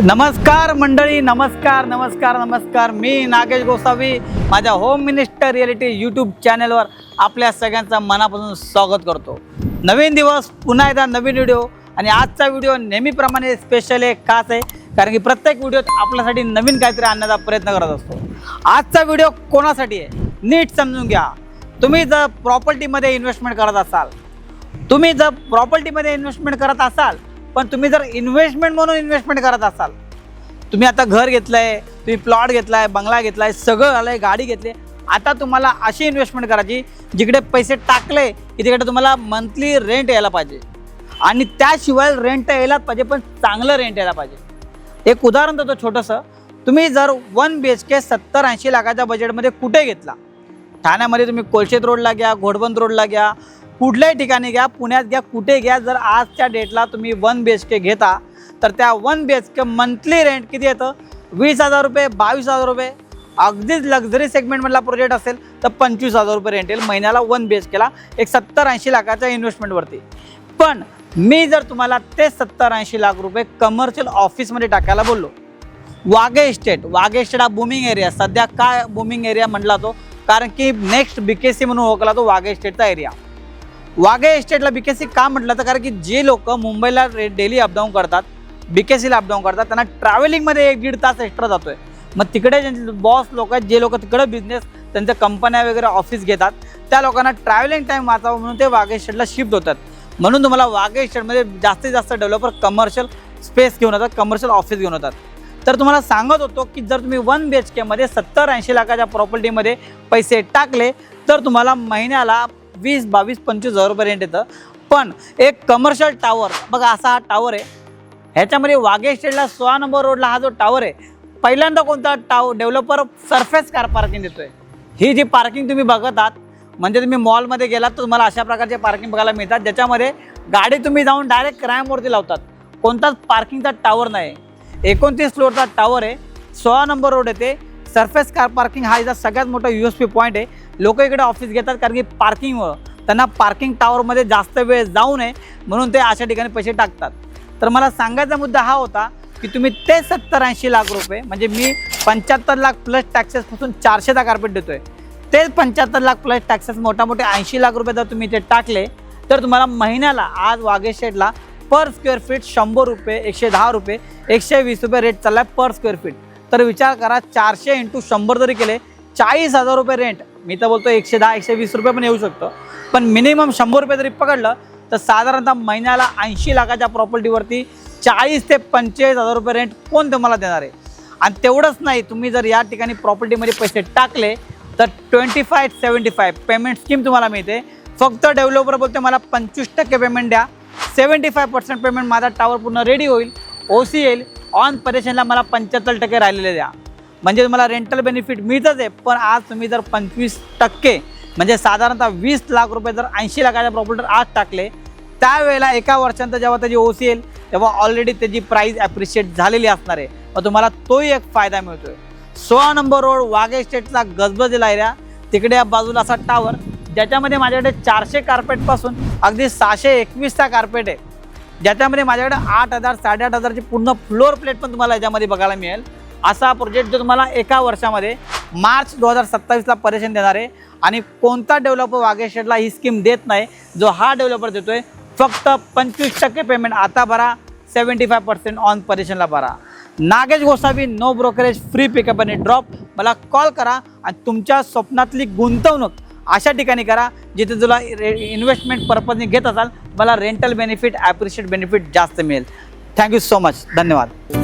नमस्कार मंडळी, नमस्कार नमस्कार नमस्कार. मी नागेश गोसावी माझ्या होम मिनिस्टर रियालिटी यूट्यूब चॅनलवर आपल्या सगळ्यांचं मनापासून स्वागत करतो. नवीन दिवस, पुन्हा एकदा नवीन व्हिडिओ. आणि आजचा व्हिडिओ नेहमीप्रमाणे स्पेशल आहे, खास आहे, कारण की प्रत्येक व्हिडिओत आपल्यासाठी नवीन काहीतरी आणण्याचा प्रयत्न करत असतो. आजचा व्हिडिओ कोणासाठी आहे नीट समजून घ्या. तुम्ही जर प्रॉपर्टीमध्ये इन्व्हेस्टमेंट करत असाल, पण तुम्ही जर इन्व्हेस्टमेंट म्हणून इन्व्हेस्टमेंट करत असाल, तुम्ही आता घर घेतलं आहे, तुम्ही प्लॉट घेतला आहे, बंगला घेतला आहे, सगळं झालं आहे, गाडी घेतली, आता तुम्हाला अशी इन्व्हेस्टमेंट करायची जिकडे पैसे टाकले की तिकडे तुम्हाला मंथली रेंट यायला पाहिजे. आणि त्याशिवाय रेंट यायलाच पाहिजे, पण चांगलं रेंट यायला पाहिजे. एक उदाहरण देतो छोटंसं. तुम्ही जर 1 BHK 70-80 लाखाच्या बजेटमध्ये कुठे घेतला, ठाण्यामध्ये तुम्ही कोलशेत रोडला घ्या, घोडबंद रोडला घ्या, कुठल्याही ठिकाणी घ्या, पुण्यात घ्या, कुठे घ्या, जर आजच्या डेटला तुम्ही 1 BHK घेता तर त्या 1 BHK मंथली रेंट किती येतं? 20,000 रुपये, 22,000 रुपये. अगदीच लक्झरी सेगमेंटमधला प्रोजेक्ट असेल तर 25,000 रुपये रेंट येईल महिन्याला 1 BHKला, एक 70-80 लाखाच्या इन्व्हेस्टमेंटवरती. पण मी जर तुम्हाला ते 70-80 लाख रुपये कमर्शियल ऑफिसमध्ये टाकायला बोललो, वाघे इस्टेट हा बूमिंग एरिया, सध्या काय बूमिंग एरिया म्हटला तो, कारण की नेक्स्ट BKC म्हणून ओळखला तो वाघे इस्टेटचा एरिया. वाघे इस्टेटला BKC का म्हटलं तर कारण की जे लोक मुंबईला डेली अपडाऊन करतात, BKCला अपडाऊन करतात, त्यांना ट्रॅव्हलिंगमध्ये 1-1.5 तास एक्स्ट्रा जातो आहे. मग तिकडे ज्यांचे बॉस लोक आहेत, जे लोक तिकडे बिझनेस, त्यांच्या कंपन्या वगैरे ऑफिस घेतात, त्या लोकांना ट्रॅव्हलिंग टाईम वाचावं म्हणून ते वाघे इस्टेटला शिफ्ट होतात. म्हणून तुम्हाला वाघे इस्टेटमध्ये जास्तीत जास्त डेव्हलपर कमर्शियल स्पेस घेऊन येतात, कमर्शियल ऑफिस घेऊन येतात. तर तुम्हाला सांगत होतो की जर तुम्ही 1 BHKमध्ये 70-80 लाखाच्या प्रॉपर्टीमध्ये पैसे टाकले तर तुम्हाला महिन्याला 20-22-25,000 रुपये रेंट येतं. पण एक कमर्शियल टावर बघा, असा हा टावर आहे. ह्याच्यामध्ये वाघे इस्टेटला 16 नंबर रोडला हा जो टावर आहे, पहिल्यांदा कोणता डेव्हलपर सरफेस कार पार्किंग देतोय. ही जी पार्किंग तुम्ही बघत आहात, म्हणजे तुम्ही मॉलमध्ये गेलात तर तुम्हाला अशा प्रकारचे पार्किंग बघायला मिळतात, ज्याच्यामध्ये गाडी तुम्ही जाऊन डायरेक्ट रॅम्पवरती लावतात. कोणताच पार्किंगचा टावर नाही. 29 फ्लोअरचा टावर आहे, 16 नंबर रोड येते. सरफेस कार पार्किंग हा याचा सगळ्यात मोठा USP पॉईंट आहे. लोक इकडे ऑफिस घेतात कारण की पार्किंगमुळं त्यांना पार्किंग टावरमध्ये जास्त वेळ जाऊ नये म्हणून ते अशा ठिकाणी पैसे टाकतात. तर मला सांगायचा मुद्दा हा होता की तुम्ही ते 70-80 लाख रुपये, म्हणजे मी 75 लाख प्लस टॅक्सेसपासून 400चा कार्पेट देतो आहे, तेच 75 लाख प्लस टॅक्सेस मोठे 80 लाख रुपये जर तुम्ही ते टाकले तर तुम्हाला महिन्याला आज वाघे इस्टेटला पर स्क्वेअर फीट 100 रुपये, 110 रुपये, 120 रुपये रेट चालला आहे पर स्क्वेअर फीट. तर विचार करा, 400 × 100 जरी केले 40,000 रुपये रेंट. मी तर बोलतो 110-120 रुपये पण येऊ शकतो, पण मिनिमम 100 रुपये जरी पकडलं तर साधारणतः महिन्याला 80 लाखाच्या प्रॉपर्टीवरती 40,000 ते 45,000 रुपये रेंट कोण तुम्हाला देणार आहे? आणि तेवढंच नाही, तुम्ही जर या ठिकाणी प्रॉपर्टीमध्ये पैसे टाकले तर 25-75 पेमेंट स्कीम तुम्हाला मिळते. फक्त डेव्हलपर बोलते मला 25% पेमेंट द्या, 75% पेमेंट माझा टावर पूर्ण रेडी होईल, OC येईल, ऑन परेशनला मला 75% राहिलेले द्या. म्हणजे तुम्हाला रेंटल बेनिफिट मिळतच आहे. पण आज तुम्ही जर 25% म्हणजे साधारणतः 20 लाख रुपये जर 80 लाखाच्या प्रॉपर्टीवर आज टाकले, त्यावेळेला एका वर्षानंतर जेव्हा त्याची OC येईल तेव्हा ऑलरेडी त्याची प्राईस ॲप्रिशिएट झालेली असणार आहे. मग तुम्हाला तोही एक फायदा मिळतो आहे. 16 नंबर रोड वाघे इस्टेटचा गजबजलेला एरिया, तिकडे या बाजूला असा टावर, ज्याच्यामध्ये माझ्याकडे 400 कार्पेटपासून अगदी 621चा कार्पेट आहे, ज्याच्यामध्ये माझ्याकडे 8,000 8,500ची पूर्ण फ्लोअर प्लेट पण तुम्हाला याच्यामध्ये बघायला मिळेल. असा प्रोजेक्ट जो तुम्हाला एका वर्षामध्ये मार्च 2027ला परेशन देणार आहे. आणि कोणता डेव्हलपर वाघे इस्टेटला ही स्कीम देत नाही, जो हा डेव्हलपर देतोय. फक्त 25% पेमेंट आता भरा, 75% ऑन परेशनला भरा. Nagesh Gosavi, no brokerage, free pickup आणि ड्रॉप. मला कॉल करा आणि तुमच्या स्वप्नातली गुंतवणूक अशा ठिकाणी करा जिथे तुला इन्व्हेस्टमेंट पर्पजने घेत असाल, मला रेंटल बेनिफिट, ॲप्रिशिएट बेनिफिट जास्त मिळेल. Thank you so much. धन्यवाद.